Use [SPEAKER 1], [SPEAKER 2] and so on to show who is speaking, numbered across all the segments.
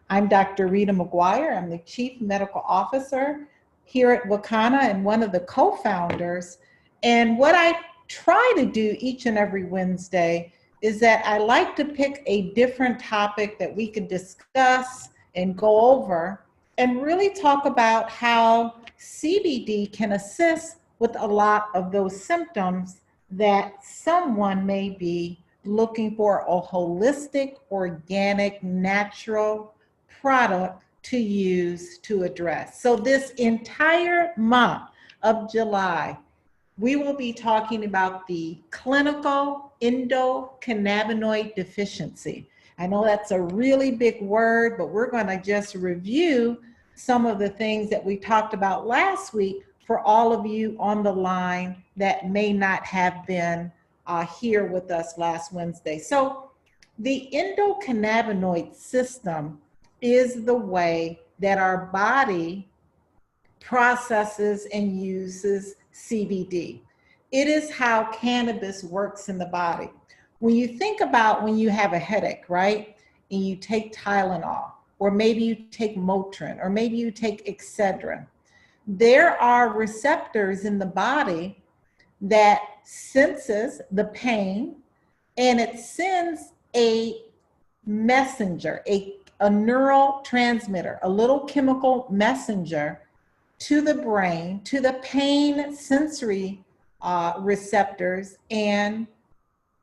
[SPEAKER 1] I'm Dr. Rita McGuire. I'm the Chief Medical Officer here at Wakana and one of the co-founders. And what I try to do each and every Wednesday is that I like to pick a different topic that we can discuss and go over and really talk about how CBD can assist with a lot of those symptoms that someone may be looking for a holistic, organic, natural product to use to address. So this entire month of July, we will be talking about the clinical endocannabinoid deficiency. I know that's a really big word, but we're going to just review some of the things that we talked about last week for all of you on the line that may not have been here with us last Wednesday. So the endocannabinoid system is the way that our body processes and uses CBD. It is how cannabis works in the body. When you think about when you have a headache, right, and you take Tylenol, or maybe you take Motrin, or maybe you take Excedrin, there are receptors in the body that senses the pain, and it sends a messenger, a neurotransmitter, a little chemical messenger to the brain, to the pain sensory receptors, and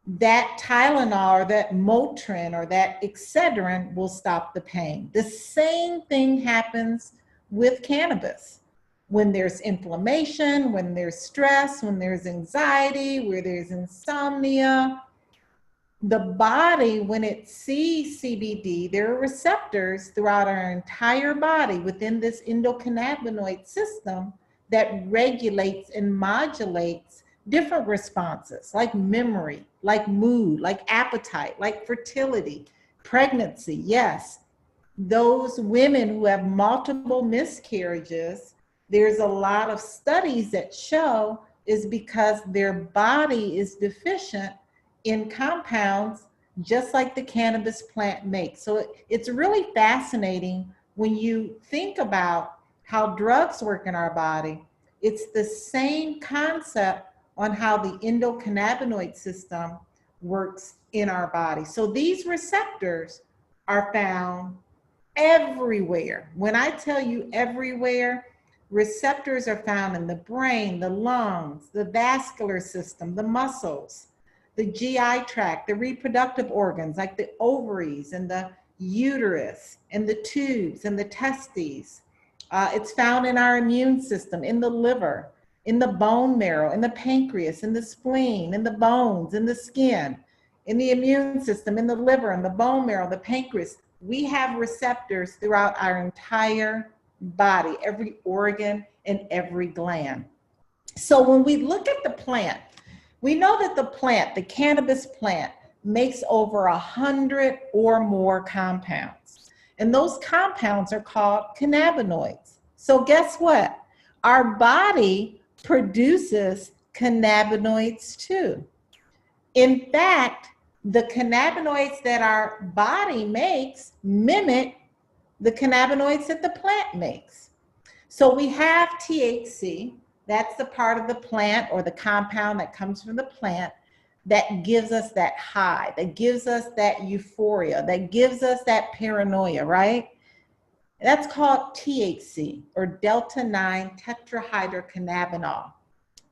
[SPEAKER 1] that Tylenol or that Motrin or that Excedrin will stop the pain. The same thing happens with cannabis. When there's inflammation, when there's stress, when there's anxiety, where there's insomnia, the body, when it sees CBD, there are receptors throughout our entire body within this endocannabinoid system that regulates and modulates different responses, like memory, like mood, like appetite, like fertility, pregnancy. Yes, those women who have multiple miscarriages, there's a lot of studies that show is because their body is deficient in compounds just like the cannabis plant makes. So it's really fascinating when you think about how drugs work in our body. It's the same concept on how the endocannabinoid system works in our body. So these receptors are found everywhere. When I tell you everywhere, receptors are found in the brain, the lungs, the vascular system, the muscles, the GI tract, the reproductive organs like the ovaries and the uterus and the tubes and the testes. It's found in our immune system, in the liver, in the bone marrow, in the pancreas, in the spleen, in the bones, in the skin, in the immune system, in the liver, in the bone marrow, the pancreas. We have receptors throughout our entire body, every organ and every gland. So when we look at the plant, we know that the plant, the cannabis plant, makes over 100 or more compounds. And those compounds are called cannabinoids. So guess what? Our body produces cannabinoids too. In fact, the cannabinoids that our body makes mimic the cannabinoids that the plant makes. So we have THC, that's the part of the plant or the compound that comes from the plant that gives us that high, that gives us that euphoria, that gives us that paranoia, right? That's called THC, or delta-9 tetrahydrocannabinol.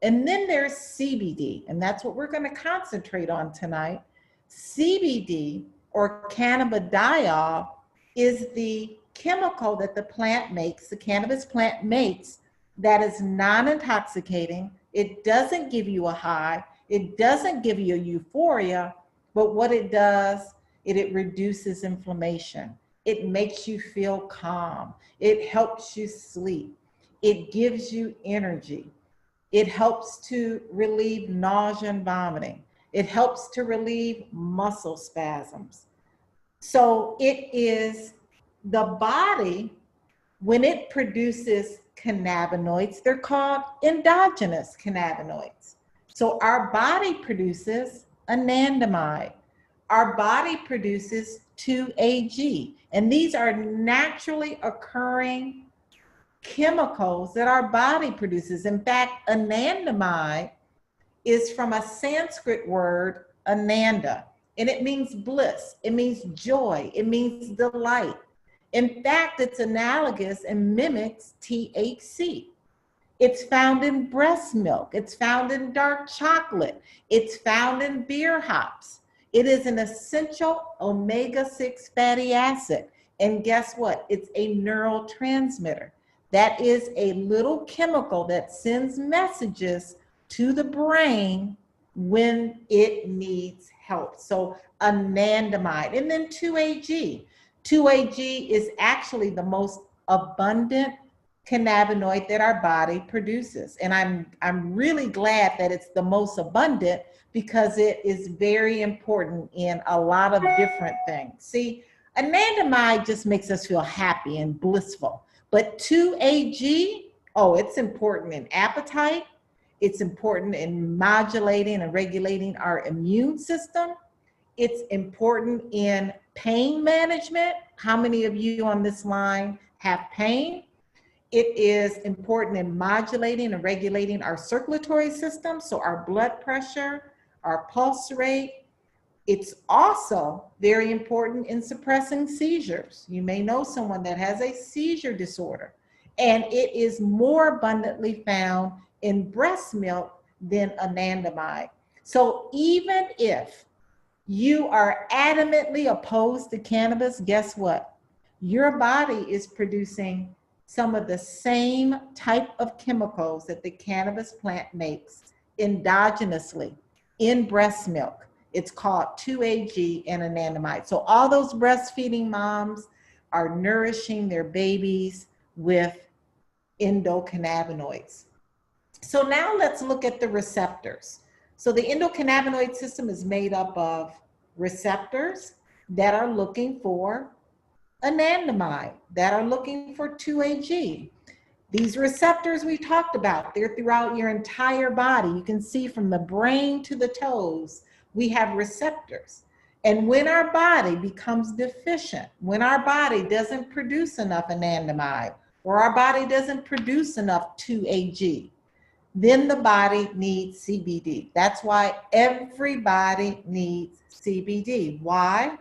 [SPEAKER 1] And then there's CBD, and that's what we're going to concentrate on tonight. CBD, or cannabidiol, is the chemical that the plant makes, the cannabis plant makes, that is non-intoxicating. It doesn't give you a high. It doesn't give you a euphoria, but what it does, it reduces inflammation. It makes you feel calm. It helps you sleep. It gives you energy. It helps to relieve nausea and vomiting. It helps to relieve muscle spasms. So it is the body, when it produces cannabinoids, they're called endogenous cannabinoids. So our body produces anandamide. Our body produces 2-AG. And these are naturally occurring chemicals that our body produces. In fact, anandamide is from a Sanskrit word, ananda, and it means bliss, it means joy, it means delight. In fact, it's analogous and mimics THC. It's found in breast milk. It's found in dark chocolate. It's found in beer hops. It is an essential omega-6 fatty acid. And guess what? It's a neurotransmitter. That is a little chemical that sends messages to the brain when it needs help. So anandamide. And then 2-AG. 2-AG is actually the most abundant cannabinoid that our body produces. And I'm really glad that it's the most abundant because it is very important in a lot of different things. See, anandamide just makes us feel happy and blissful. But 2-AG, oh, it's important in appetite. It's important in modulating and regulating our immune system. It's important in pain management. How many of you on this line have pain? It is important in modulating and regulating our circulatory system, so our blood pressure, our pulse rate. It's also very important in suppressing seizures. You may know someone that has a seizure disorder, and it is more abundantly found in breast milk than anandamide. So even if you are adamantly opposed to cannabis, guess what? Your body is producing some of the same type of chemicals that the cannabis plant makes endogenously in breast milk. It's called 2-AG and anandamide. So all those breastfeeding moms are nourishing their babies with endocannabinoids. So now let's look at the receptors. So the endocannabinoid system is made up of receptors that are looking for anandamide, that are looking for 2-AG. These receptors we talked about, they're throughout your entire body. You can see from the brain to the toes, we have receptors. And when our body becomes deficient, when our body doesn't produce enough anandamide, or our body doesn't produce enough 2-AG, then the body needs CBD. That's why everybody needs CBD. Why?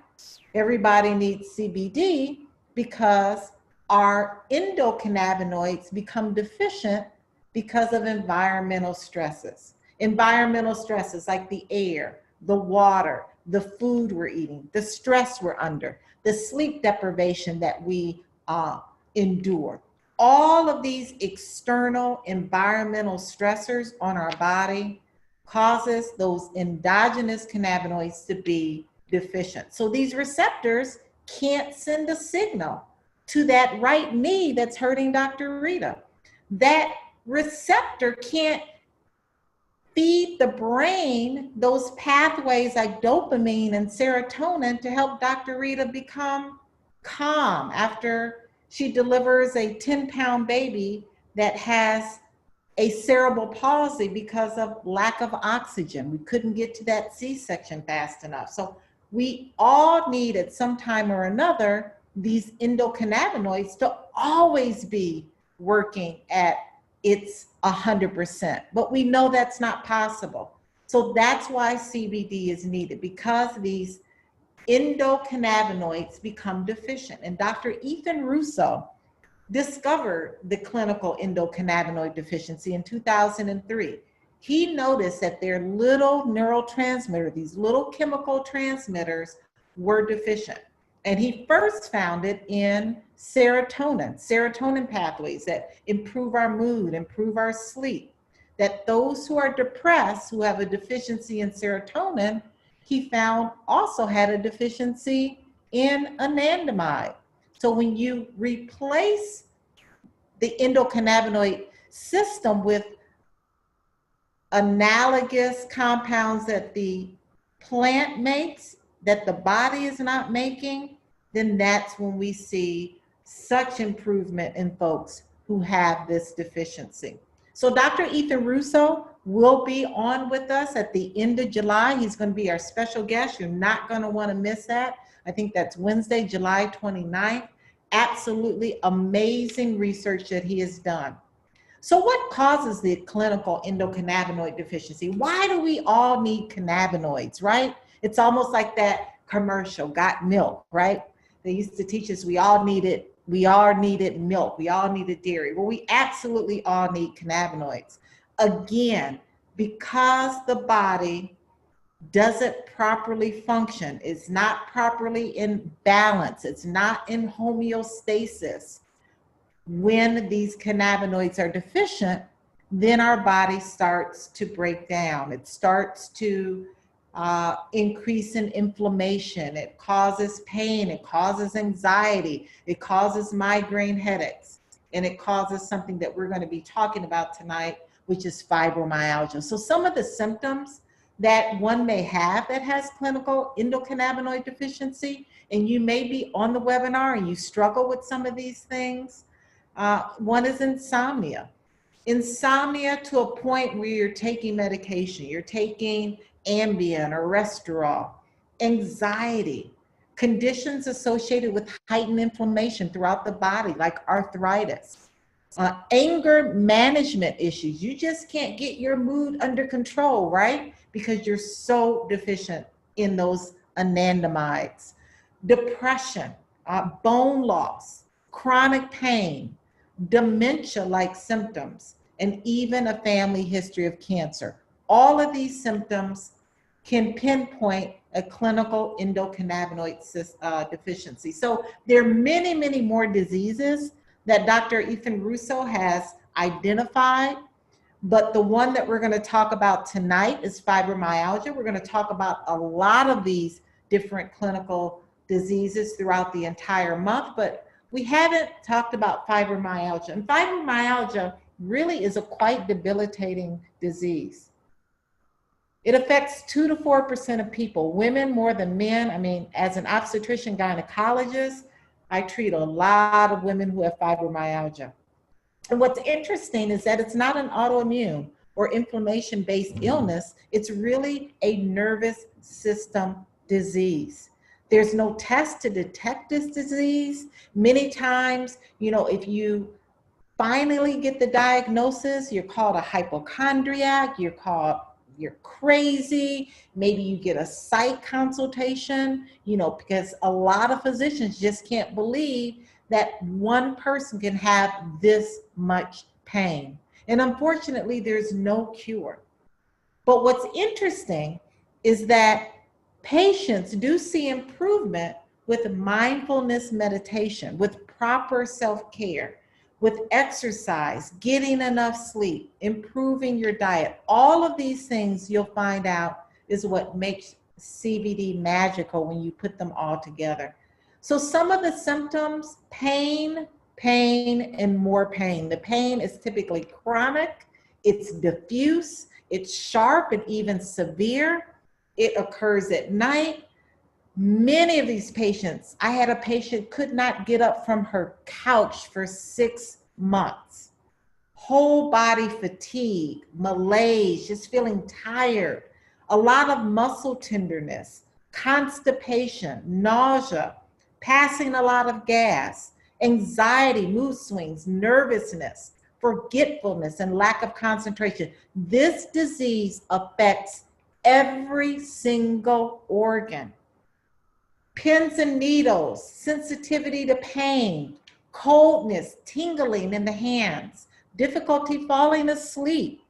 [SPEAKER 1] Everybody needs CBD because our endocannabinoids become deficient because of environmental stresses. Environmental stresses like the air, the water, the food we're eating, the stress we're under, the sleep deprivation that we endure. All of these external environmental stressors on our body causes those endogenous cannabinoids to be deficient. So these receptors can't send a signal to that right knee that's hurting Dr. Rita. That receptor can't feed the brain those pathways like dopamine and serotonin to help Dr. Rita become calm after she delivers a 10-pound baby that has a cerebral palsy because of lack of oxygen. We couldn't get to that C-section fast enough. So we all need at some time or another these endocannabinoids to always be working at its 100%. But we know that's not possible. So that's why CBD is needed, because these endocannabinoids become deficient. And Dr. Ethan Russo discovered the clinical endocannabinoid deficiency in 2003. He noticed that their little neurotransmitter, these little chemical transmitters, were deficient. And he first found it in serotonin pathways that improve our mood, improve our sleep. That those who are depressed, who have a deficiency in serotonin, he found also had a deficiency in anandamide. So when you replace the endocannabinoid system with analogous compounds that the plant makes, that the body is not making, then that's when we see such improvement in folks who have this deficiency. So Dr. Ethan Russo will be on with us at the end of July. He's going to be our special guest. You're not going to want to miss that. I think that's Wednesday, July 29th. Absolutely amazing research that he has done. So what causes the clinical endocannabinoid deficiency? Why do we all need cannabinoids, right? It's almost like that commercial, Got Milk, right? They used to teach us we all needed milk, we all needed dairy. Well, we absolutely all need cannabinoids. Again, because the body doesn't properly function, it's not properly in balance, it's not in homeostasis. When these cannabinoids are deficient, then our body starts to break down. It starts to increase in inflammation. It causes pain. It causes anxiety. It causes migraine headaches. And it causes something that we're going to be talking about tonight, which is fibromyalgia. So some of the symptoms that one may have that has clinical endocannabinoid deficiency, and you may be on the webinar and you struggle with some of these things. One is insomnia. Insomnia to a point where you're taking medication, you're taking Ambien or Restorol. Anxiety, conditions associated with heightened inflammation throughout the body, like arthritis. Anger management issues. You just can't get your mood under control, right? Because you're so deficient in those anandamides. Depression, bone loss, chronic pain, dementia-like symptoms, and even a family history of cancer. All of these symptoms can pinpoint a clinical endocannabinoid deficiency. So there are many, many more diseases that Dr. Ethan Russo has identified, but the one that we're going to talk about tonight is fibromyalgia. We're going to talk about a lot of these different clinical diseases throughout the entire month, but we haven't talked about fibromyalgia. And fibromyalgia really is a quite debilitating disease. It affects 2 to 4% of people, women more than men. I mean, as an obstetrician gynecologist, I treat a lot of women who have fibromyalgia. And what's interesting is that it's not an autoimmune or inflammation-based illness. It's really a nervous system disease. There's no test to detect this disease. Many times, if you finally get the diagnosis, you're called a hypochondriac, you're crazy. Maybe you get a psych consultation, because a lot of physicians just can't believe that one person can have this much pain. And unfortunately, there's no cure. But what's interesting is that patients do see improvement with mindfulness meditation, with proper self-care, with exercise, getting enough sleep, improving your diet. All of these things you'll find out is what makes CBD magical when you put them all together. So some of the symptoms: pain, and more pain. The pain is typically chronic, it's diffuse, it's sharp and even severe. It occurs at night. Many of these patients, I had a patient could not get up from her couch for 6 months. Whole body fatigue, malaise, just feeling tired, a lot of muscle tenderness, constipation, nausea, passing a lot of gas, anxiety, mood swings, nervousness, forgetfulness, and lack of concentration. This disease affects every single organ. Pins and needles, sensitivity to pain, coldness, tingling in the hands, difficulty falling asleep.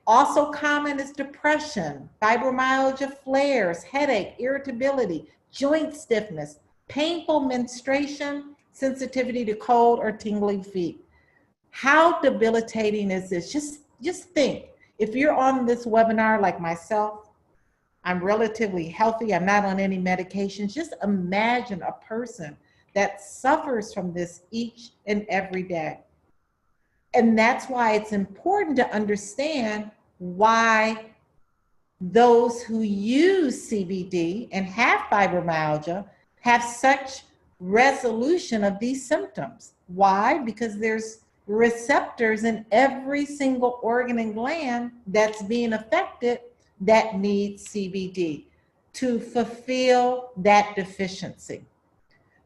[SPEAKER 1] Also common is depression, fibromyalgia flares, headache, irritability, joint stiffness, painful menstruation, sensitivity to cold or tingling feet. How debilitating is this? Just think, if you're on this webinar like myself, I'm relatively healthy, I'm not on any medications. Just imagine a person that suffers from this each and every day. And that's why it's important to understand why those who use CBD and have fibromyalgia have such resolution of these symptoms. Why? Because there's receptors in every single organ and gland that's being affected that needs CBD. to fulfill that deficiency.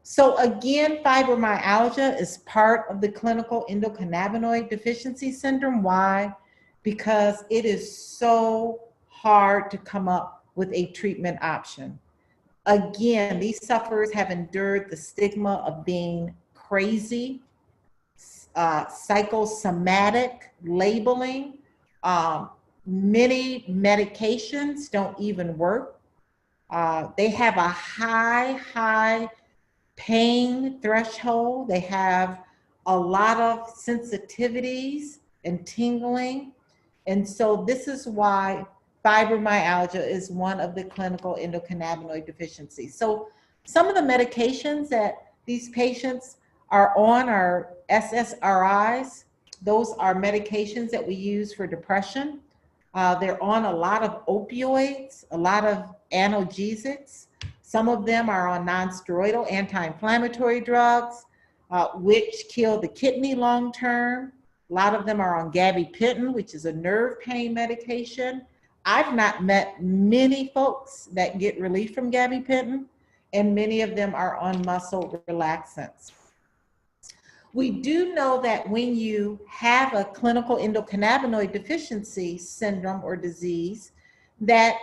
[SPEAKER 1] So again, fibromyalgia is part of the clinical endocannabinoid deficiency syndrome. Why? Because it is so hard to come up with a treatment option. Again, these sufferers have endured the stigma of being crazy, psychosomatic labeling. Many medications don't even work. They have a high pain threshold. They have a lot of sensitivities and tingling. And so this is why fibromyalgia is one of the clinical endocannabinoid deficiencies. So some of the medications that these patients are on are SSRIs. Those are medications that we use for depression. They're on a lot of opioids, a lot of analgesics. Some of them are on non-steroidal anti-inflammatory drugs, which kill the kidney long term. A lot of them are on gabapentin, which is a nerve pain medication. I've not met many folks that get relief from gabapentin, and many of them are on muscle relaxants. We do know that when you have a clinical endocannabinoid deficiency syndrome or disease, that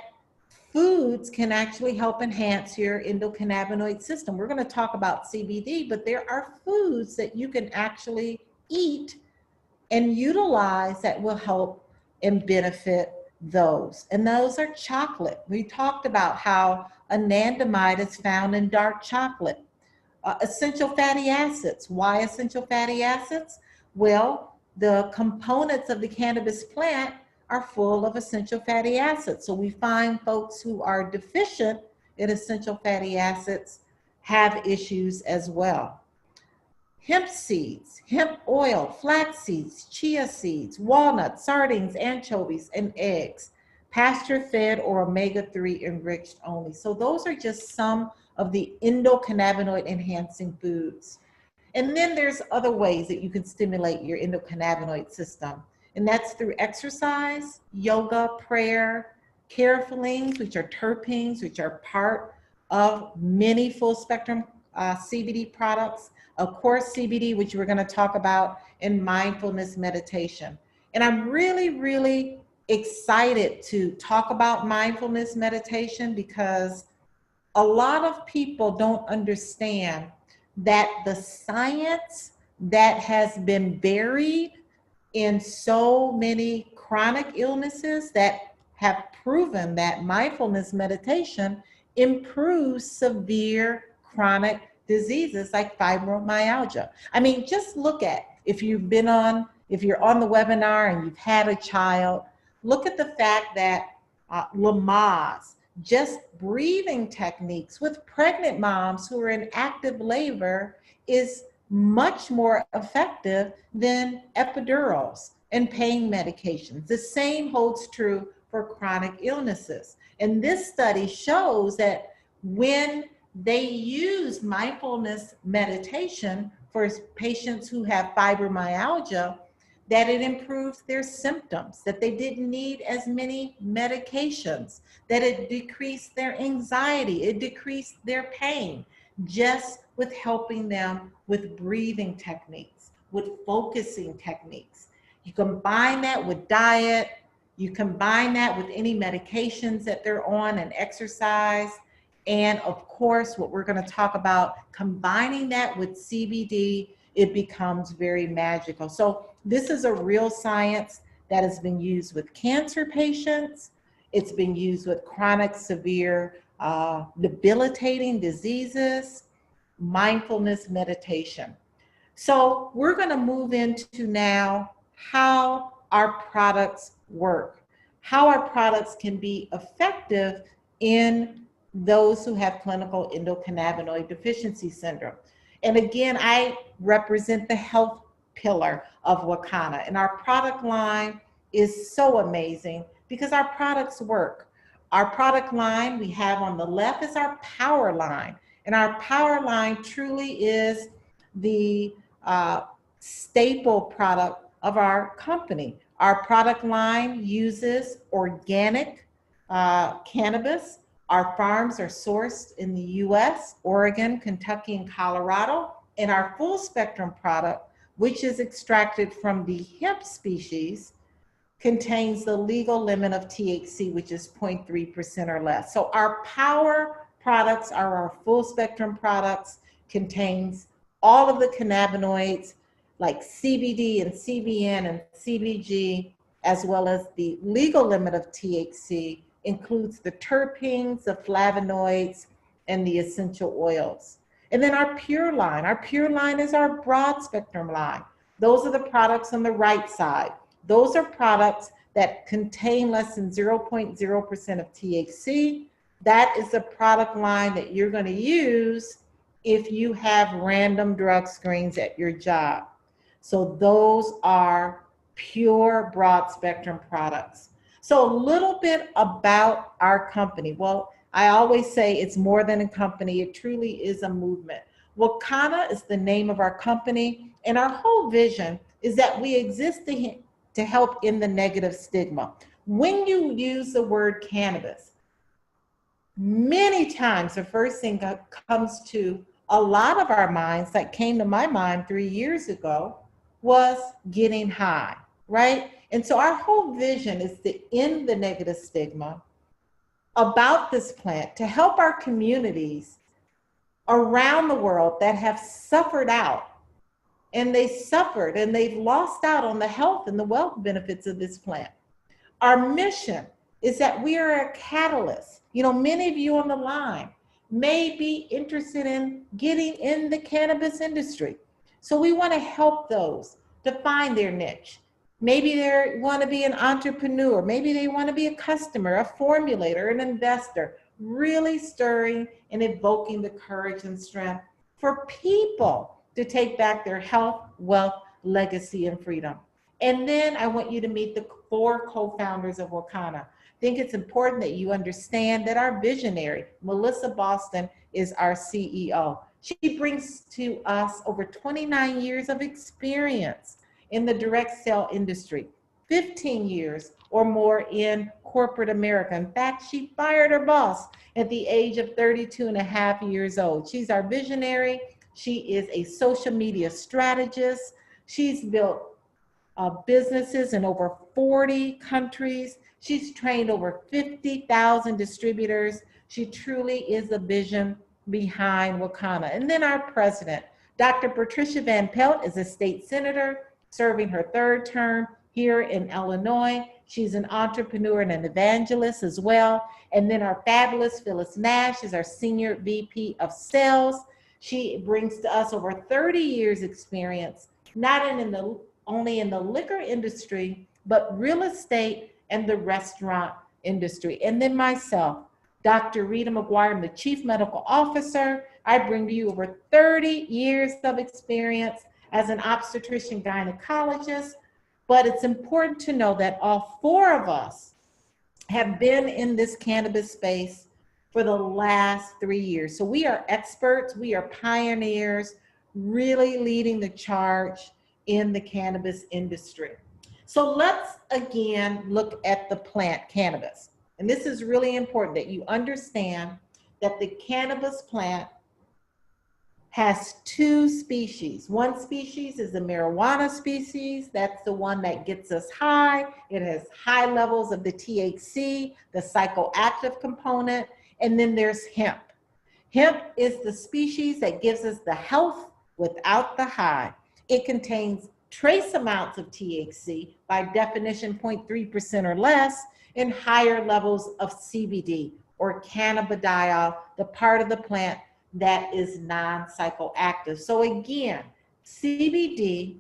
[SPEAKER 1] foods can actually help enhance your endocannabinoid system. We're going to talk about CBD, but there are foods that you can actually eat and utilize that will help and benefit those. And those are chocolate. We talked about how anandamide is found in dark chocolate. Essential fatty acids. Why essential fatty acids? Well, the components of the cannabis plant are full of essential fatty acids. So we find folks who are deficient in essential fatty acids have issues as well. Hemp seeds, hemp oil, flax seeds, chia seeds, walnuts, sardines, anchovies, and eggs, pasture-fed or omega-3 enriched only. So those are just some of the endocannabinoid enhancing foods. And then there's other ways that you can stimulate your endocannabinoid system. And that's through exercise, yoga, prayer, carefulines, which are terpenes, which are part of many full spectrum CBD products. Of course, CBD, which we're going to talk about, in mindfulness meditation. And I'm really excited to talk about mindfulness meditation because a lot of people don't understand that the science that has been buried in so many chronic illnesses that have proven that mindfulness meditation improves severe chronic diseases like fibromyalgia. I mean, just look at if you're on the webinar and you've had a child, look at the fact that Lamaze, just breathing techniques with pregnant moms who are in active labor is much more effective than epidurals and pain medications. The same holds true for chronic illnesses. And this study shows that when they use mindfulness meditation for patients who have fibromyalgia, that it improves their symptoms, that they didn't need as many medications, that it decreased their anxiety, it decreased their pain, just with helping them with breathing techniques, with focusing techniques. You combine that with diet, you combine that with any medications that they're on and exercise, and of course, what we're going to talk about, combining that with CBD, it becomes very magical. So this is a real science that has been used with cancer patients. It's been used with chronic, severe, debilitating diseases, mindfulness meditation. So we're going to move into now how our products work, how our products can be effective in those who have clinical endocannabinoid deficiency syndrome. And again, I represent the health pillar of Wakana, and our product line is so amazing because our products work. Our product line we have on the left is our power line, and our power line truly is the staple product of our company. Our product line uses organic cannabis. Our farms are sourced in the US, Oregon, Kentucky, and Colorado. And our full spectrum product, which is extracted from the hemp species, contains the legal limit of THC, which is 0.3% or less. So our power products are our full spectrum products, contains all of the cannabinoids like CBD and CBN and CBG, as well as the legal limit of THC, includes the terpenes, the flavonoids, and the essential oils. And then our pure line is our broad spectrum line. Those are the products on the right side. Those are products that contain less than 0.0% of THC. That is the product line that you're going to use if you have random drug screens at your job. So those are pure broad spectrum products. So a little bit about our company. Well, I always say it's more than a company. It truly is a movement. Wakana is the name of our company, and our whole vision is that we exist to help in the negative stigma. When you use the word cannabis, many times the first thing that comes to a lot of our minds, that came to my mind 3 years ago, was getting high, right? And so our whole vision is to end the negative stigma about this plant, to help our communities around the world that have suffered out, and they've lost out on the health and the wealth benefits of this plant. Our mission is that we are a catalyst. You know, many of you on the line may be interested in getting in the cannabis industry. So we want to help those to find their niche. Maybe they want to be an entrepreneur. Maybe they want to be a customer, a formulator, an investor, really stirring and evoking the courage and strength for people to take back their health, wealth, legacy, and freedom. And then I want you to meet the 4 co-founders of Wakana. I think it's important that you understand that our visionary, Melissa Boston, is our CEO. She brings to us over 29 years of experience in the direct sale industry, 15 years or more in corporate America. In fact, she fired her boss at the age of 32 and a half years old. She's our visionary. She is a social media strategist. She's built businesses in over 40 countries. She's trained over 50,000 distributors. She truly is the vision behind Wakana. And then our president, Dr. Patricia Van Pelt, is a state senator serving her 3rd term here in Illinois. She's an entrepreneur and an evangelist as well. And then our fabulous Phyllis Nash is our senior VP of sales. She brings to us over 30 years experience, not only in the liquor industry, but real estate and the restaurant industry. And then myself, Dr. Rita McGuire, I'm the Chief Medical Officer. I bring to you over 30 years of experience as an obstetrician gynecologist. But it's important to know that all 4 of us have been in this cannabis space for the last 3 years. So we are experts, we are pioneers, really leading the charge in the cannabis industry. So let's again look at the plant cannabis. And this is really important that you understand that the cannabis plant has 2 species. One species is the marijuana species. That's the one that gets us high. It has high levels of the THC, the psychoactive component. And then there's hemp. Hemp is the species that gives us the health without the high. It contains trace amounts of THC, by definition 0.3% or less, and higher levels of CBD or cannabidiol, the part of the plant that is non-psychoactive. So again, CBD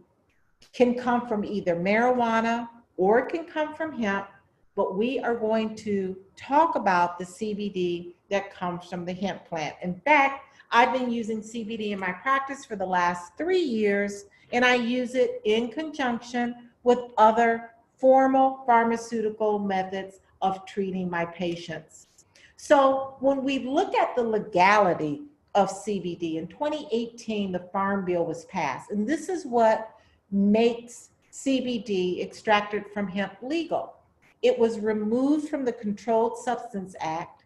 [SPEAKER 1] can come from either marijuana or it can come from hemp, but we are going to talk about the CBD that comes from the hemp plant. In fact, I've been using CBD in my practice for the last 3 years, and I use it in conjunction with other formal pharmaceutical methods of treating my patients. So when we look at the legality of CBD, in 2018, the Farm Bill was passed, and this is what makes CBD extracted from hemp legal. It was removed from the Controlled Substance Act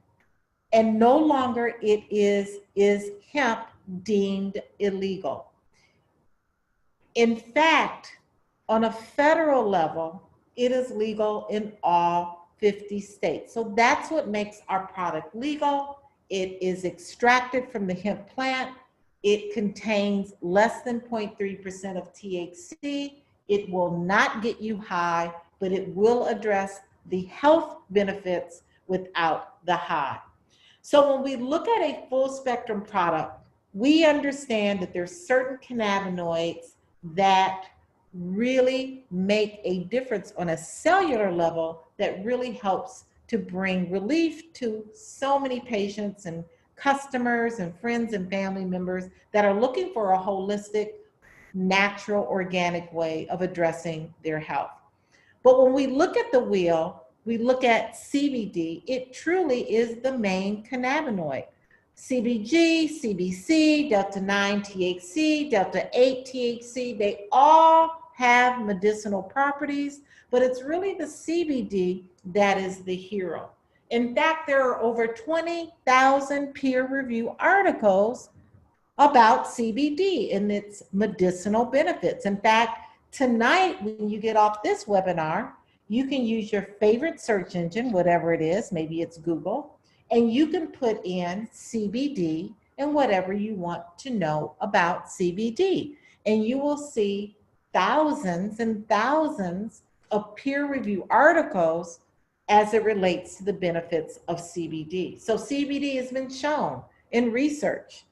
[SPEAKER 1] and no longer is hemp deemed illegal. In fact, on a federal level, it is legal in all 50 states. So that's what makes our product legal. It is extracted from the hemp plant. It contains less than 0.3% of THC. It will not get you high, but it will address the health benefits without the high. So when we look at a full spectrum product, we understand that there's certain cannabinoids that really make a difference on a cellular level that really helps to bring relief to so many patients and customers and friends and family members that are looking for a holistic, natural, organic way of addressing their health. But when we look at the wheel, we look at CBD, it truly is the main cannabinoid. CBG, CBC, Delta 9 THC, Delta 8 THC, they all have medicinal properties, but it's really the CBD that is the hero. In fact, there are over 20,000 peer-reviewed articles about CBD and its medicinal benefits. In fact, tonight, when you get off this webinar, you can use your favorite search engine, whatever it is, maybe it's Google, and you can put in CBD and whatever you want to know about CBD. And you will see thousands and thousands of peer-reviewed articles as it relates to the benefits of CBD. So CBD has been shown in research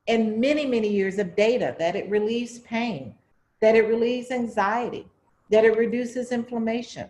[SPEAKER 1] and many, many years of data that it relieves pain, that it relieves anxiety, that it reduces inflammation.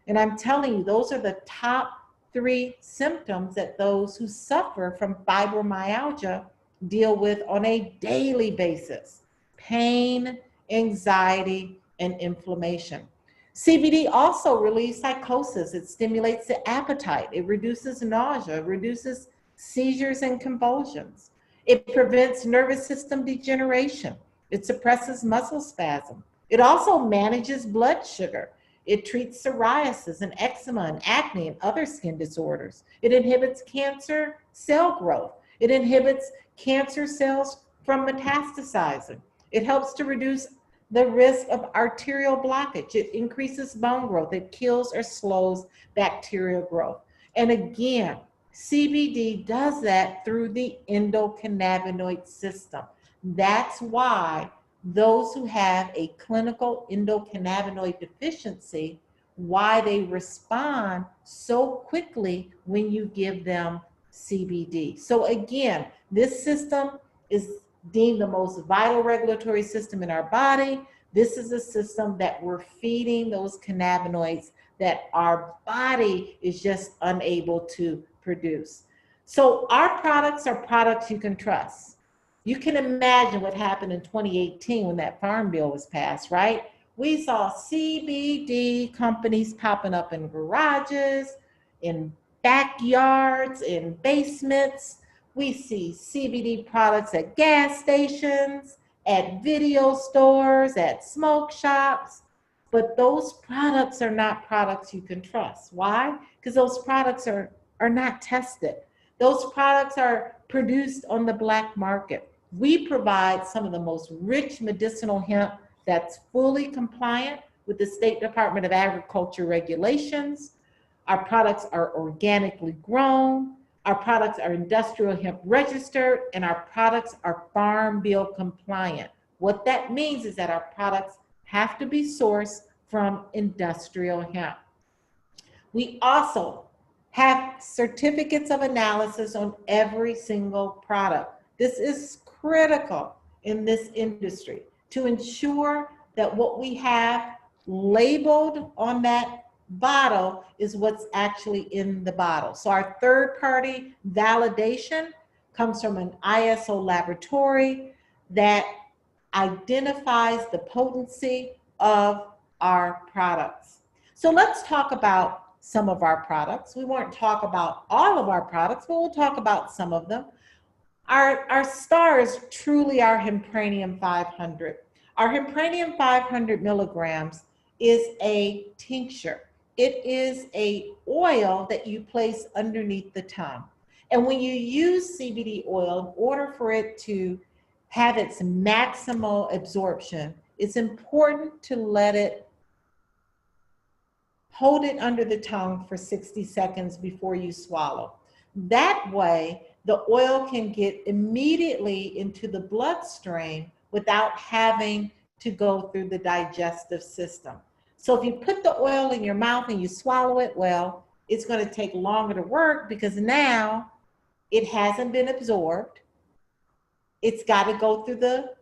[SPEAKER 1] And I'm telling you, those are the top 3 symptoms that those who suffer from fibromyalgia deal with on a daily basis: pain, anxiety, and inflammation. CBD also relieves psychosis. It stimulates the appetite. It reduces nausea, it reduces seizures and convulsions. It prevents nervous system degeneration. It suppresses muscle spasm. It also manages blood sugar. It treats psoriasis and eczema and acne and other skin disorders. It inhibits cancer cell growth. It inhibits cancer cells from metastasizing. It helps to reduce the risk of arterial blockage. It increases bone growth. It kills or slows bacterial growth. And again, CBD does that through the endocannabinoid system. That's why those who have a clinical endocannabinoid deficiency, why they respond so quickly when you give them CBD. So again, this system is deemed the most vital regulatory system in our body. This is a system that we're feeding those cannabinoids that our body is just unable to produce. So our products are products you can trust. You can imagine what happened in 2018 when that farm bill was passed, right? We saw CBD companies popping up in garages, in backyards, in basements. We see CBD products at gas stations, at video stores, at smoke shops. But those products are not products you can trust. Why? Because those products are not tested. Those products are produced on the black market. We provide some of the most rich medicinal hemp that's fully compliant with the State Department of Agriculture regulations. Our products are organically grown. Our products are industrial hemp registered, and our products are Farm Bill compliant. What that means is that our products have to be sourced from industrial hemp. We also have certificates of analysis on every single product. This is critical in this industry to ensure that what we have labeled on that bottle is what's actually in the bottle. So our third-party validation comes from an ISO laboratory that identifies the potency of our products. So let's talk about some of our products. We won't talk about all of our products, but we'll talk about some of them. Our star is truly our Hempranium 500. Our Hempranium 500 milligrams is a tincture. It is a oil that you place underneath the tongue. And when you use CBD oil, in order for it to have its maximal absorption, it's important to hold it under the tongue for 60 seconds before you swallow. That way, the oil can get immediately into the bloodstream without having to go through the digestive system. So if you put the oil in your mouth and you swallow it, well, it's going to take longer to work because now it hasn't been absorbed. It's got to go through the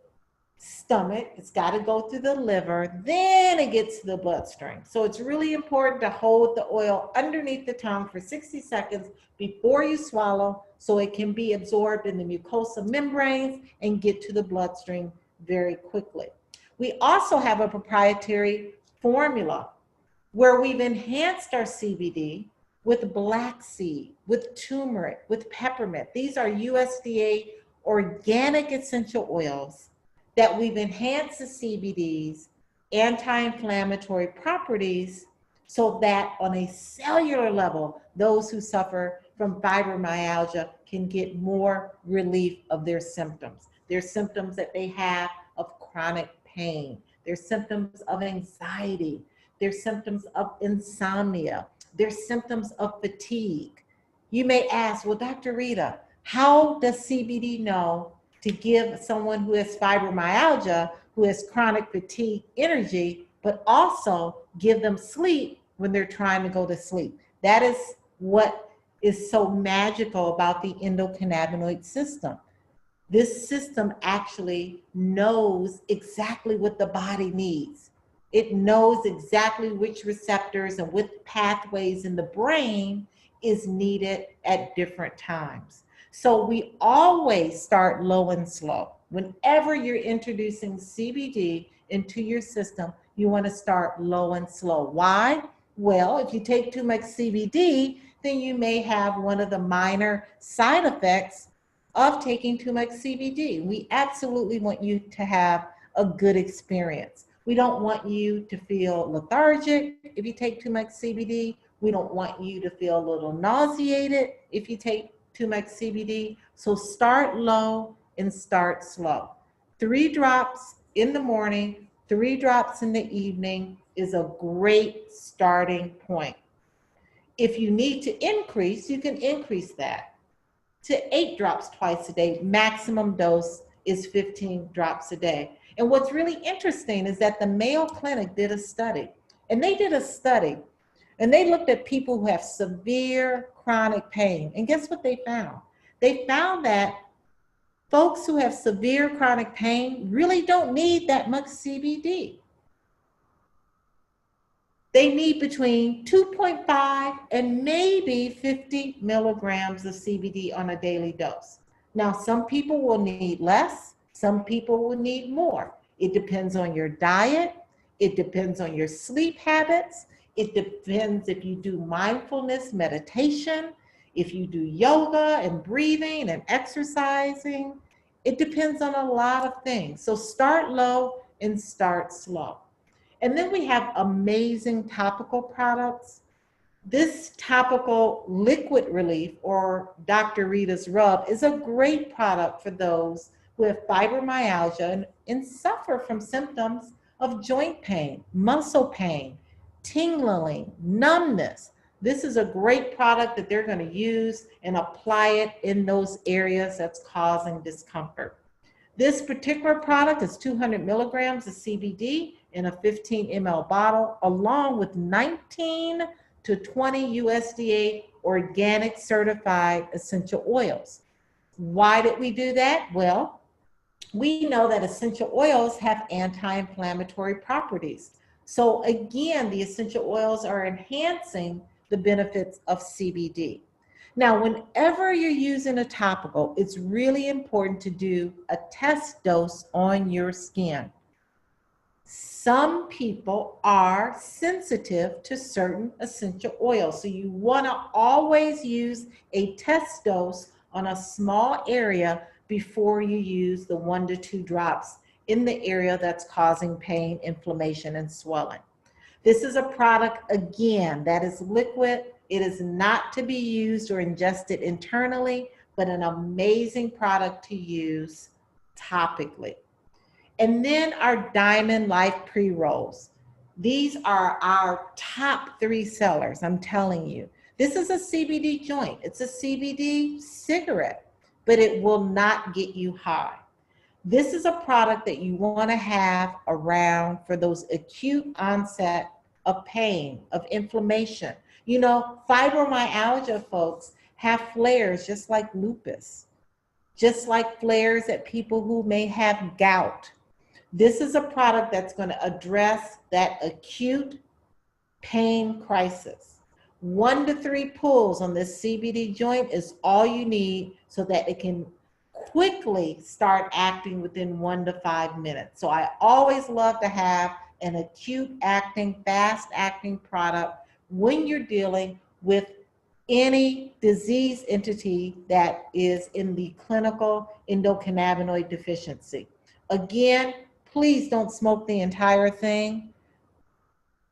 [SPEAKER 1] stomach, it's got to go through the liver, then it gets to the bloodstream. So it's really important to hold the oil underneath the tongue for 60 seconds before you swallow so it can be absorbed in the mucosal membranes and get to the bloodstream very quickly. We also have a proprietary formula where we've enhanced our CBD with black seed, with turmeric, with peppermint. These are USDA organic essential oils that we've enhanced the CBD's anti-inflammatory properties so that on a cellular level, those who suffer from fibromyalgia can get more relief of their symptoms. Their symptoms that they have of chronic pain, their symptoms of anxiety, their symptoms of insomnia, their symptoms of fatigue. You may ask, well, Dr. Rita, how does CBD know to give someone who has fibromyalgia, who has chronic fatigue, energy, but also give them sleep when they're trying to go to sleep? That is what is so magical about the endocannabinoid system. This system actually knows exactly what the body needs. It knows exactly which receptors and which pathways in the brain is needed at different times. So we always start low and slow. Whenever you're introducing CBD into your system, you want to start low and slow. Why? Well, if you take too much CBD, then you may have one of the minor side effects of taking too much CBD. We absolutely want you to have a good experience. We don't want you to feel lethargic if you take too much CBD. We don't want you to feel a little nauseated if you take too much CBD. So start low and start slow. 3 drops in the morning, 3 drops in the evening is a great starting point. If you need to increase, you can increase that to 8 drops twice a day. Maximum dose is 15 drops a day. And what's really interesting is that the Mayo Clinic did a study, and they looked at people who have severe chronic pain. And guess what they found? They found that folks who have severe chronic pain really don't need that much CBD. They need between 2.5 and maybe 50 milligrams of CBD on a daily dose. Now, some people will need less, some people will need more. It depends on your diet, it depends on your sleep habits, it depends if you do mindfulness meditation, if you do yoga and breathing and exercising. It depends on a lot of things. So start low and start slow. And then we have amazing topical products. This topical liquid relief, or Dr. Rita's rub, is a great product for those who have fibromyalgia and suffer from symptoms of joint pain, muscle pain, tingling, numbness. This is a great product that they're going to use and apply it in those areas that's causing discomfort. This particular product is 200 milligrams of CBD in a 15 ml bottle, along with 19 to 20 USDA organic certified essential oils. Why did we do that? Well, we know that essential oils have anti-inflammatory properties. So again, the essential oils are enhancing the benefits of CBD. Now, whenever you're using a topical, it's really important to do a test dose on your skin. Some people are sensitive to certain essential oils, so you want to always use a test dose on a small area before you use the 1 to 2 drops in the area that's causing pain, inflammation, and swelling. This is a product, again, that is liquid. It is not to be used or ingested internally, but an amazing product to use topically. And then our Diamond Life pre-rolls. These are our top 3 sellers, I'm telling you. This is a CBD joint. It's a CBD cigarette, but it will not get you high. This is a product that you want to have around for those acute onset of pain, of inflammation. You know, fibromyalgia folks have flares just like lupus, just like flares at people who may have gout. This is a product that's going to address that acute pain crisis. 1 to 3 pulls on this CBD joint is all you need so that it can quickly start acting within 1 to 5 minutes. So I always love to have an acute acting, fast acting product when you're dealing with any disease entity that is in the clinical endocannabinoid deficiency. Again, please don't smoke the entire thing.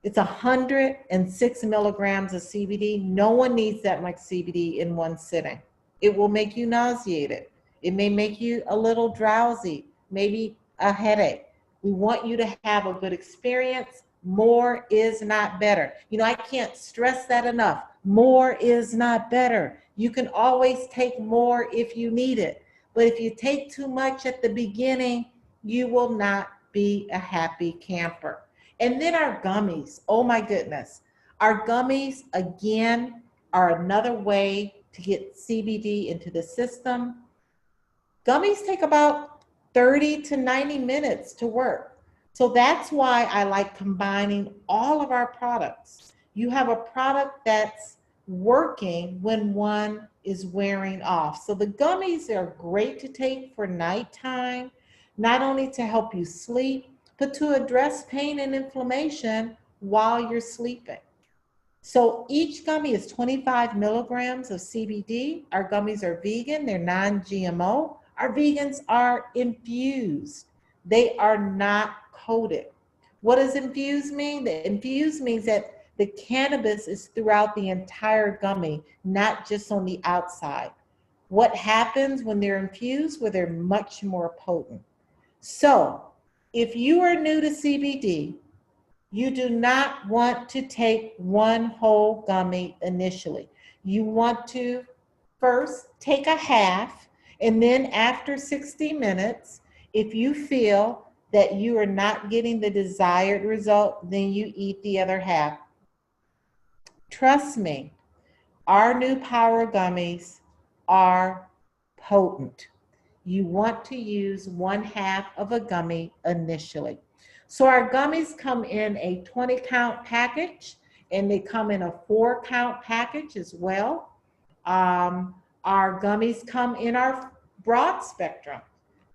[SPEAKER 1] It's 106 milligrams of CBD. No one needs that much CBD in one sitting. It will make you nauseated. It may make you a little drowsy, maybe a headache. We want you to have a good experience. More is not better. You know, I can't stress that enough. More is not better. You can always take more if you need it. But if you take too much at the beginning, you will not be a happy camper. And then our gummies. Oh my goodness. Our gummies, again, are another way to get CBD into the system. Gummies take about 30 to 90 minutes to work. So that's why I like combining all of our products. You have a product that's working when one is wearing off. So the gummies are great to take for nighttime, not only to help you sleep, but to address pain and inflammation while you're sleeping. So each gummy is 25 milligrams of CBD. Our gummies are vegan, they're non-GMO. Our vegans are infused. They are not coated. What does infused mean? The infused means that the cannabis is throughout the entire gummy, not just on the outside. What happens when they're infused? Well, they're much more potent. So if you are new to CBD, you do not want to take one whole gummy initially. You want to first take a half, and then after 60 minutes, if you feel that you are not getting the desired result, then you eat the other half. Trust me, our new power gummies are potent. You want to use 1/2 of a gummy initially. So our gummies come in a 20 count package, and they come in a 4 count package as well. Our gummies come in our broad spectrum,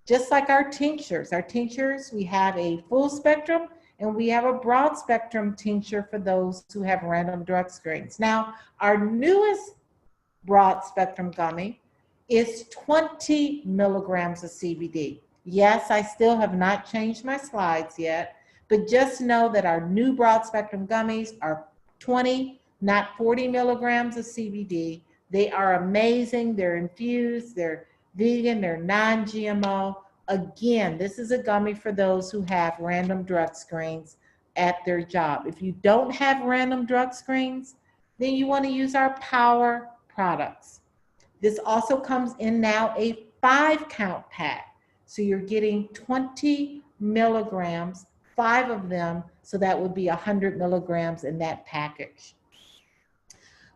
[SPEAKER 1] just like our tinctures. Our tinctures, we have a full spectrum and we have a broad spectrum tincture for those who have random drug screens. Now, our newest broad spectrum gummy is 20 milligrams of CBD. Yes, I still have not changed my slides yet, but just know that our new broad spectrum gummies are 20, not 40 milligrams of CBD. They are amazing. They're infused, they're vegan, they're non-GMO. Again, this is a gummy for those who have random drug screens at their job. If you don't have random drug screens, then you want to use our power products. This also comes in now a 5 count pack. So you're getting 20 milligrams, 5 of them, so that would be 100 milligrams in that package.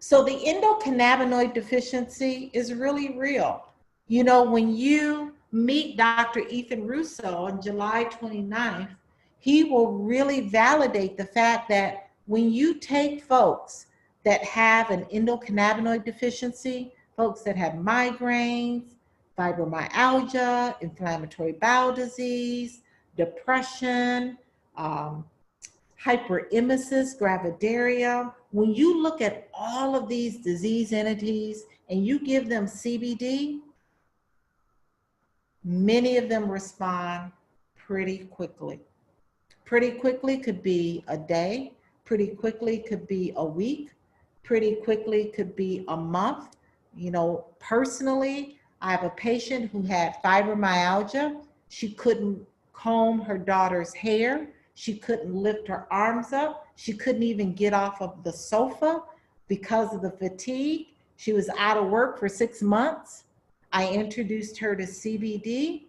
[SPEAKER 1] So the endocannabinoid deficiency is really real. You know, when you meet Dr. Ethan Russo on July 29th, he will really validate the fact that when you take folks that have an endocannabinoid deficiency, folks that have migraines, fibromyalgia, inflammatory bowel disease, depression, hyperemesis gravidaria, when you look at all of these disease entities and you give them CBD, many of them respond pretty quickly. Pretty quickly could be a day, pretty quickly could be a week, pretty quickly could be a month. You know, personally, I have a patient who had fibromyalgia. She couldn't comb her daughter's hair. She couldn't lift her arms up. She couldn't even get off of the sofa because of the fatigue. She was out of work for 6 months. I introduced her to CBD,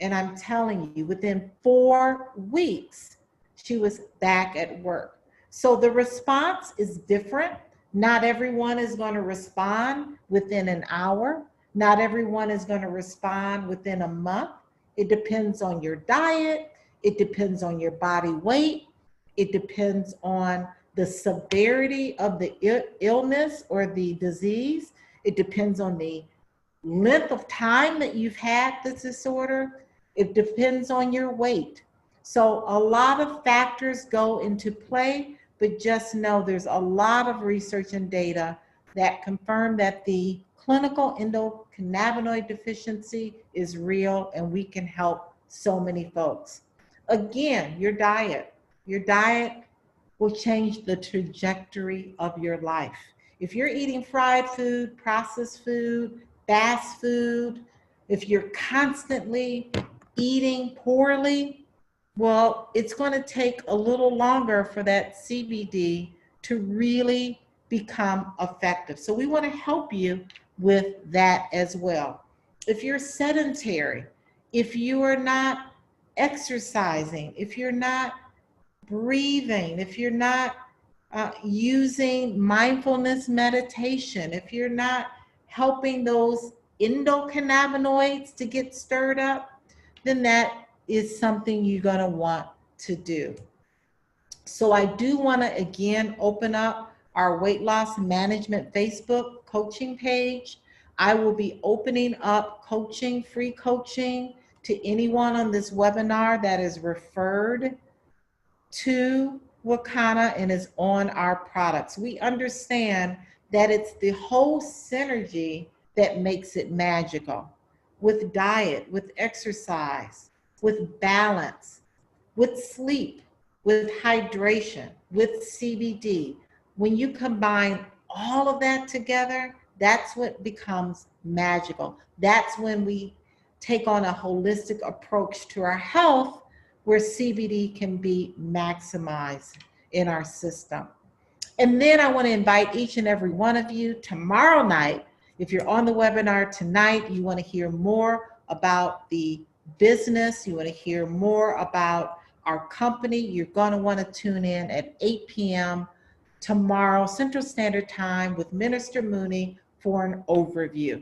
[SPEAKER 1] and I'm telling you, within 4 weeks, she was back at work. So the response is different. Not everyone is going to respond within an hour. Not everyone is going to respond within a month. It depends on your diet. It depends on your body weight. It depends on the severity of the illness or the disease. It depends on the length of time that you've had this disorder. It depends on your weight. So a lot of factors go into play, but just know there's a lot of research and data that confirm that the clinical endocannabinoid deficiency is real, and we can help so many folks. Again, your diet. Your diet will change the trajectory of your life. If you're eating fried food, processed food, fast food, if you're constantly eating poorly, well, it's going to take a little longer for that CBD to really become effective. So we want to help you with that as well. If you're sedentary, if you are not exercising, if you're not breathing, if you're not using mindfulness meditation, if you're not helping those endocannabinoids to get stirred up, then that is something you're going to want to do. So I do want to again open up our weight loss management Facebook coaching page. I will be opening up coaching, free coaching, to anyone on this webinar that is referred to Wakana and is on our products. We understand that it's the whole synergy that makes it magical, with diet, with exercise, with balance, with sleep, with hydration, with CBD. When you combine all of that together, that's what becomes magical. That's when we take on a holistic approach to our health, where CBD can be maximized in our system. And then I want to invite each and every one of you tomorrow night. If you're on the webinar tonight, you want to hear more about the business, you want to hear more about our company, you're going to want to tune in at 8 p.m. tomorrow, Central Standard Time, with Minister Mooney for an overview.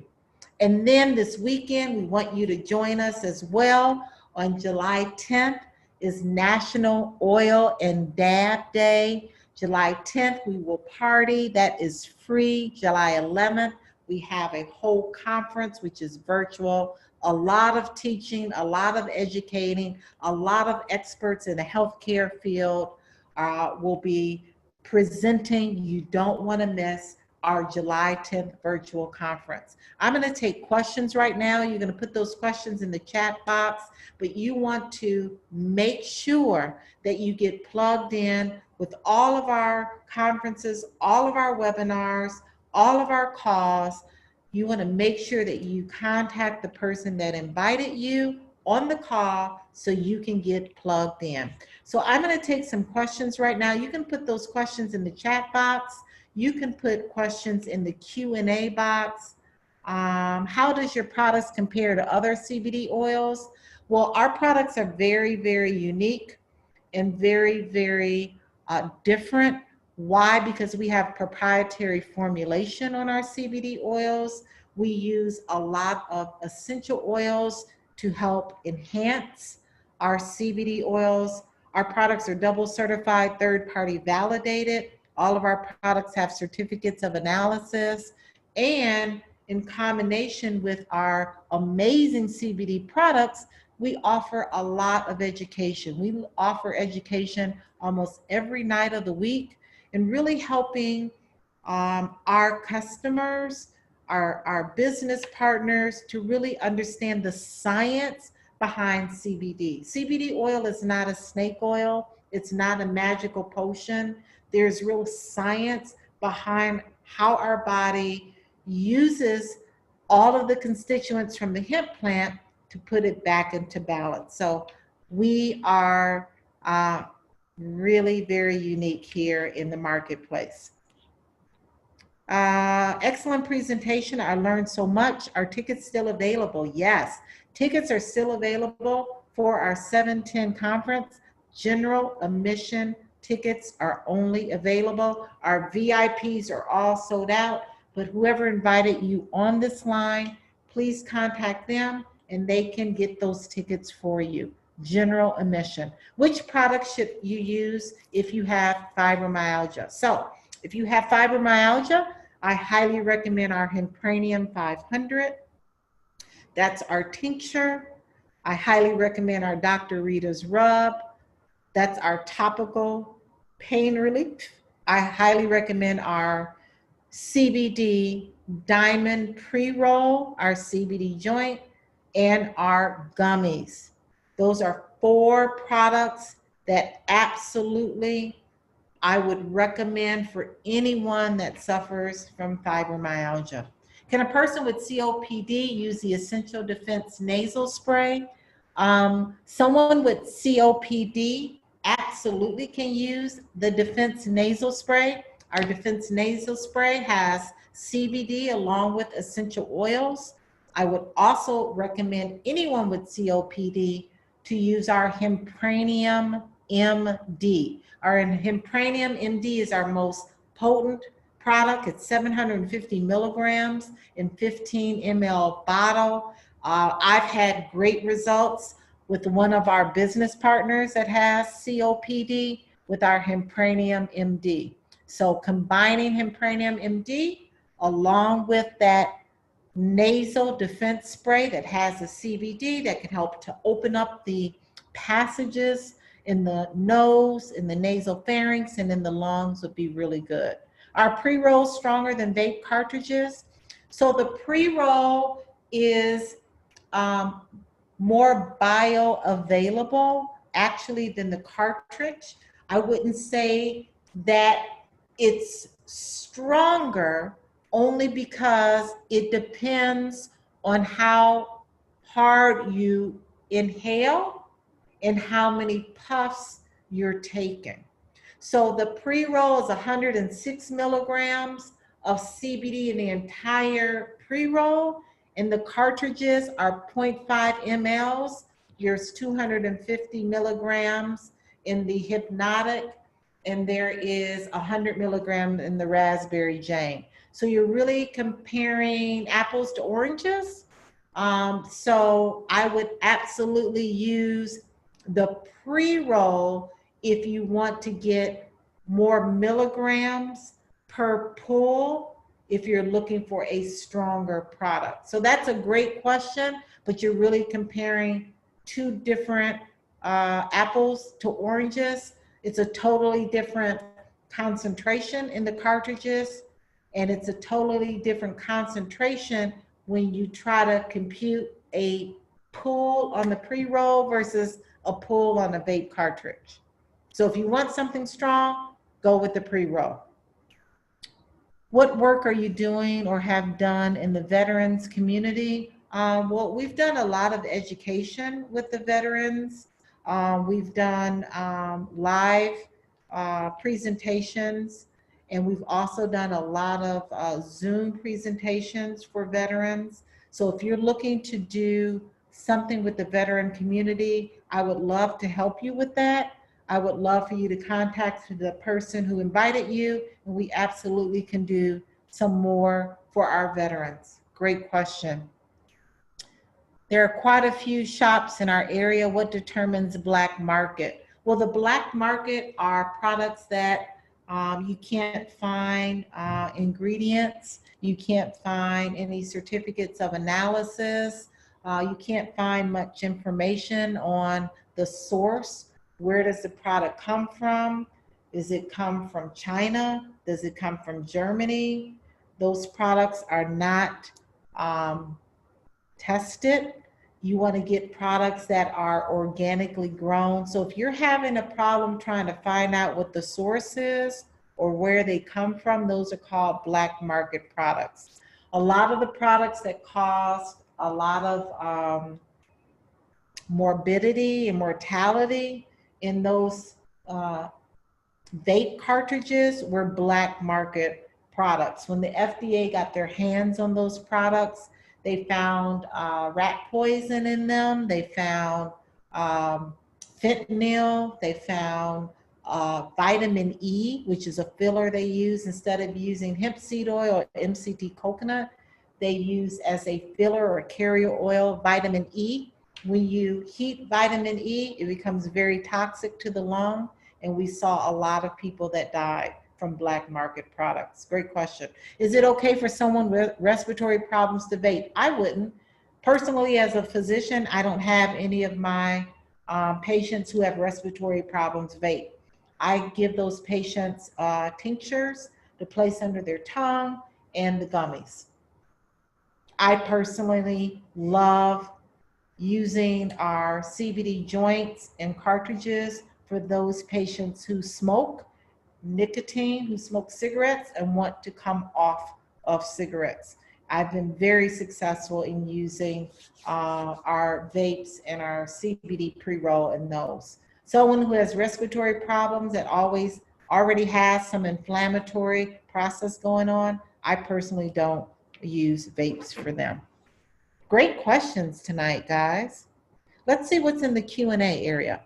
[SPEAKER 1] And then this weekend, we want you to join us as well. On July 10th is National Oil and Dab Day. July 10th, we will party. That is free. July 11th, we have a whole conference, which is virtual. A lot of teaching, a lot of educating, a lot of experts in the healthcare field will be presenting. You don't want to miss our July 10th virtual conference. I'm going to take questions right now. You're going to put those questions in the chat box, but you want to make sure that you get plugged in with all of our conferences, all of our webinars, all of our calls. You want to make sure that you contact the person that invited you on the call so you can get plugged in. So I'm going to take some questions right now. You can put those questions in the chat box. You can put questions in the Q&A box. How does your products compare to other CBD oils? Well, our products are very, very unique and very, very different. Why? Because we have proprietary formulation on our CBD oils. We use a lot of essential oils to help enhance our CBD oils. Our products are double certified, third-party validated. All of our products have certificates of analysis, and in combination with our amazing CBD products, we offer a lot of education. We offer education almost every night of the week, and really helping our customers, our business partners, to really understand the science behind CBD. CBD oil is not a snake oil. It's not a magical potion. There's real science behind how our body uses all of the constituents from the hemp plant to put it back into balance. So we are really very unique here in the marketplace. Excellent presentation. I learned so much. Are tickets still available? Yes, tickets are still available for our 710 conference. General admission tickets are only available. Our VIPs are all sold out, but whoever invited you on this line, please contact them and they can get those tickets for you. General admission. Which product should you use if you have fibromyalgia? So if you have fibromyalgia, I highly recommend our Hempranium 500. That's our tincture. I highly recommend our Dr. Rita's rub. That's our topical pain relief. I highly recommend our CBD diamond pre-roll, our CBD joint, and our gummies. Those are 4 products that absolutely I would recommend for anyone that suffers from fibromyalgia. Can a person with COPD use the Essential Defense nasal spray? Someone with COPD absolutely can use the Defense nasal spray. Our Defense nasal spray has CBD along with essential oils. I would also recommend anyone with COPD to use our Hempranium MD. Our Hempranium MD is our most potent product. It's 750 milligrams in 15 ml bottle. I've had great results with one of our business partners that has COPD with our Hempranium MD. So combining Hempranium MD along with that nasal defense spray that has a CBD that can help to open up the passages in the nose, in the nasal pharynx, and in the lungs would be really good. Our pre-roll stronger than vape cartridges. So the pre-roll is more bioavailable actually than the cartridge. I wouldn't say that it's stronger, only because it depends on how hard you inhale and how many puffs you're taking. So the pre-roll is 106 milligrams of CBD in the entire pre-roll, and the cartridges are 0.5 mLs. There's 250 milligrams in the Hypnotic, and there is 100 milligrams in the Raspberry Jane. So you're really comparing apples to oranges. So I would absolutely use the pre-roll if you want to get more milligrams per pull, if you're looking for a stronger product. So that's a great question, but you're really comparing 2 different apples to oranges. It's a totally different concentration in the cartridges, and it's a totally different concentration when you try to compute a pull on the pre-roll versus a pull on a vape cartridge. So if you want something strong, go with the pre-roll. What work are you doing or have done in the veterans community? Well, we've done a lot of education with the veterans. We've done live presentations, and we've also done a lot of Zoom presentations for veterans. So if you're looking to do something with the veteran community, I would love to help you with that. I would love for you to contact the person who invited you, and we absolutely can do some more for our veterans. Great question. There are quite a few shops in our area. What determines black market? Well, the black market are products that you can't find ingredients. You can't find any certificates of analysis. You can't find much information on the source. Where does the product come from? Does it come from China? Does it come from Germany? Those products are not tested. You want to get products that are organically grown. So if you're having a problem trying to find out what the source is or where they come from, those are called black market products. A lot of the products that cause a lot of morbidity and mortality in those vape cartridges were black market products. When the FDA got their hands on those products, they found rat poison in them. They found fentanyl. They found vitamin E, which is a filler they use instead of using hemp seed oil or MCT coconut. They use as a filler or carrier oil vitamin E. When you heat vitamin E, it becomes very toxic to the lung, and we saw a lot of people that died from black market products. Great question. Is it okay for someone with respiratory problems to vape? I wouldn't. Personally, as a physician, I don't have any of my patients who have respiratory problems vape. I give those patients tinctures to place under their tongue and the gummies. I personally love using our CBD joints and cartridges for those patients who smoke nicotine, who smoke cigarettes and want to come off of cigarettes. I've been very successful in using our vapes and our CBD pre-roll in those. Someone who has respiratory problems that already has some inflammatory process going on, I personally don't use vapes for them. Great questions tonight, guys. Let's see what's in the Q&A area.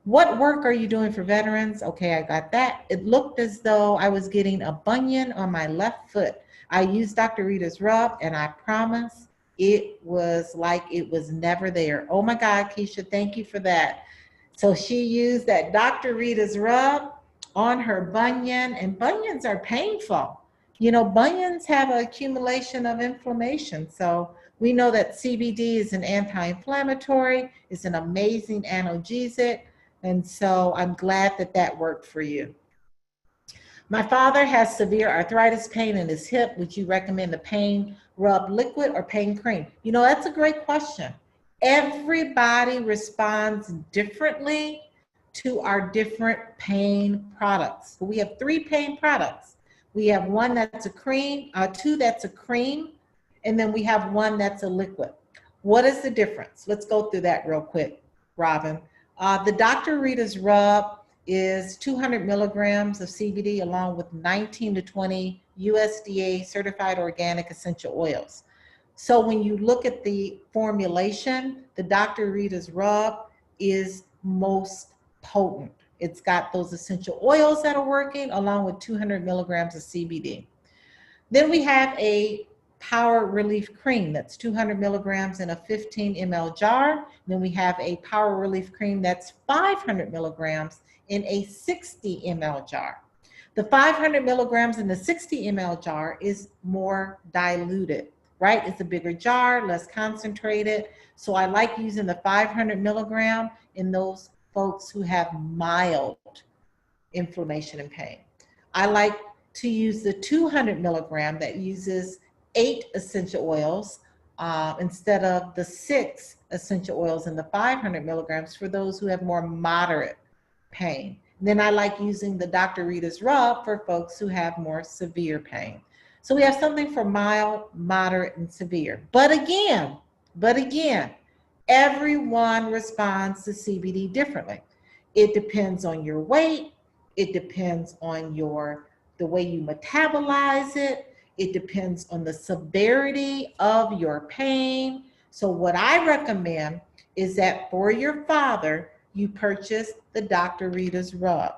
[SPEAKER 1] What work are you doing for veterans? Okay, I got that. It looked as though I was getting a bunion on my left foot. I used Dr. Rita's rub, and I promise it was like it was never there. Oh my God, Keisha, thank you for that. So she used that Dr. Rita's rub on her bunion, and bunions are painful. You know, bunions have an accumulation of inflammation. So we know that CBD is an anti-inflammatory, it's an amazing analgesic. And so I'm glad that that worked for you. My father has severe arthritis pain in his hip. Would you recommend the pain rub liquid or pain cream? You know, that's a great question. Everybody responds differently to our different pain products. We have 3 pain products. We have one that's a cream, 2 that's a cream, and then we have 1 that's a liquid. What is the difference? Let's go through that real quick, Robin. The Dr. Rita's rub is 200 milligrams of CBD along with 19 to 20 USDA certified organic essential oils. So when you look at the formulation, the Dr. Rita's rub is most potent. It's got those essential oils that are working along with 200 milligrams of CBD. Then we have a Power Relief Cream that's 200 milligrams in a 15 ml jar. Then we have a Power Relief Cream that's 500 milligrams in a 60 ml jar. The 500 milligrams in the 60 ml jar is more diluted, right? It's a bigger jar, less concentrated. So I like using the 500 milligram in those folks who have mild inflammation and pain. I like to use the 200 milligram that uses 8 essential oils instead of the 6 essential oils in the 500 milligrams for those who have more moderate pain. And then I like using the Dr. Rita's rub for folks who have more severe pain. So we have something for mild, moderate, and severe. But again, everyone responds to CBD differently. It depends on your weight. It depends on the way you metabolize it. It depends on the severity of your pain. So what I recommend is that for your father, you purchase the Dr. Rita's rub.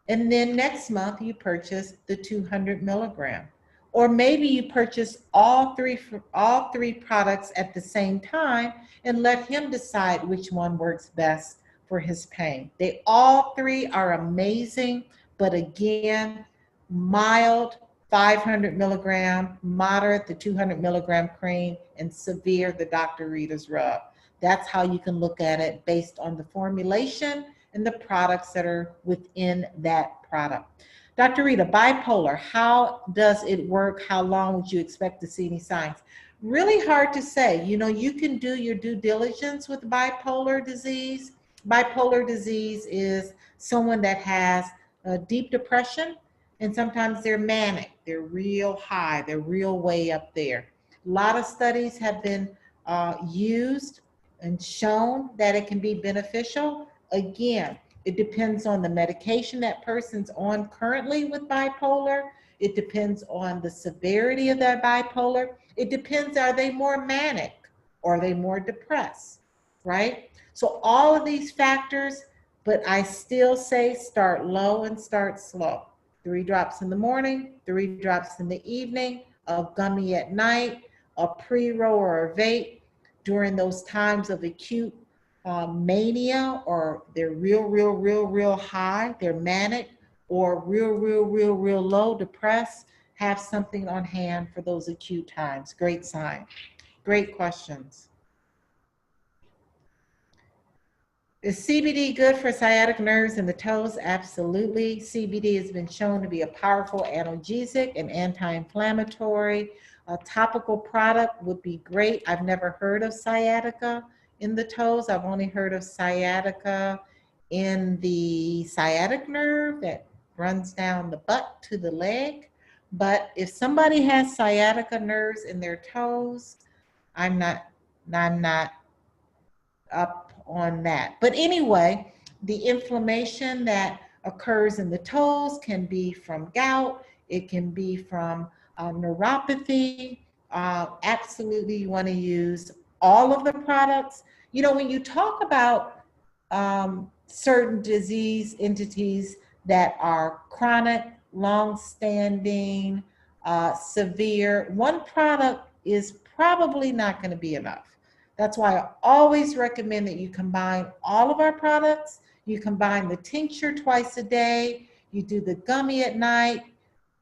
[SPEAKER 1] And then next month you purchase the 200 milligram. Or maybe you purchase all three products at the same time and let him decide which one works best for his pain. They all 3 are amazing, but again, mild 500 milligram, moderate the 200 milligram cream, and severe the Dr. Rita's rub. That's how you can look at it based on the formulation and the products that are within that product. Dr. Rita, bipolar, how does it work? How long would you expect to see any signs? Really hard to say. You know, you can do your due diligence with bipolar disease. Bipolar disease is someone that has deep depression and sometimes they're manic. They're real high. They're real way up there. A lot of studies have been used and shown that it can be beneficial. Again, it depends on the medication that person's on currently with bipolar. It depends on the severity of that bipolar. It depends, are they more manic or are they more depressed, right? So all of these factors, but I still say start low and start slow. 3 drops in the morning, 3 drops in the evening, a gummy at night, a pre-roll or a vape during those times of acute mania, or they're real high, they're manic, or real low, depressed. Have something on hand for those acute times. Great sign. Great questions. Is CBD good for sciatic nerves in the toes? Absolutely. CBD has been shown to be a powerful analgesic and anti-inflammatory. A topical product would be great. I've never heard of sciatica in the toes. I've only heard of sciatica in the sciatic nerve that runs down the butt to the leg. But if somebody has sciatica nerves in their toes, I'm not up on that. But anyway, the inflammation that occurs in the toes can be from gout. It can be from neuropathy. Absolutely, you want to use all of the products. You know, when you talk about certain disease entities that are chronic, long-standing, severe, one product is probably not going to be enough. That's why I always recommend that you combine all of our products. You combine the tincture twice a day, you do the gummy at night,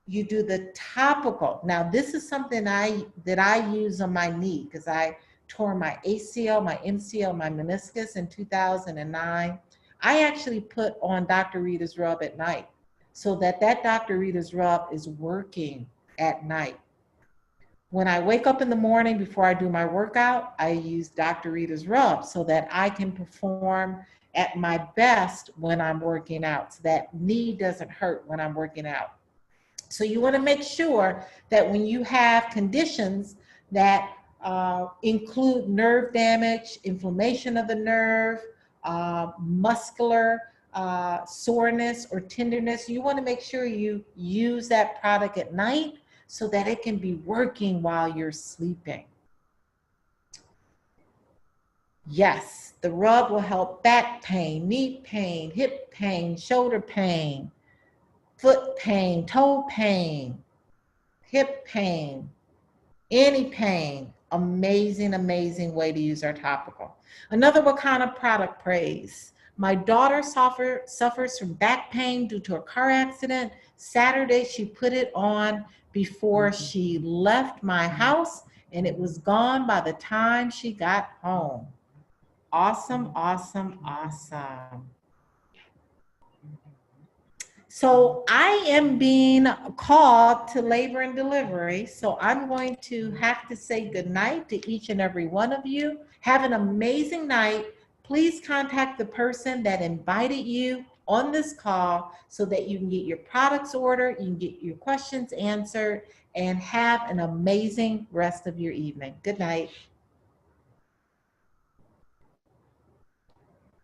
[SPEAKER 1] you do the topical. Now, this is something that I use on my knee because I tore my ACL, my MCL, my meniscus in 2009. I actually put on Dr. Rita's rub at night so that Dr. Rita's rub is working at night. When I wake up in the morning before I do my workout, I use Dr. Rita's rub so that I can perform at my best when I'm working out, so that knee doesn't hurt when I'm working out. So you want to make sure that when you have conditions that include nerve damage, inflammation of the nerve, muscular soreness or tenderness, you want to make sure you use that product at night so that it can be working while you're sleeping. Yes, the rub will help back pain, knee pain, hip pain, shoulder pain, foot pain, toe pain, hip pain, any pain. Amazing, amazing way to use our topical. Another Wakana product praise. My daughter suffers from back pain due to a car accident. Saturday, she put it on before she left my house, and it was gone by the time she got home. Awesome, awesome, awesome. So I am being called to labor and delivery. So I'm going to have to say goodnight to each and every one of you. Have an amazing night. Please contact the person that invited you on this call so that you can get your products ordered, you can get your questions answered, and have an amazing rest of your evening. Good night.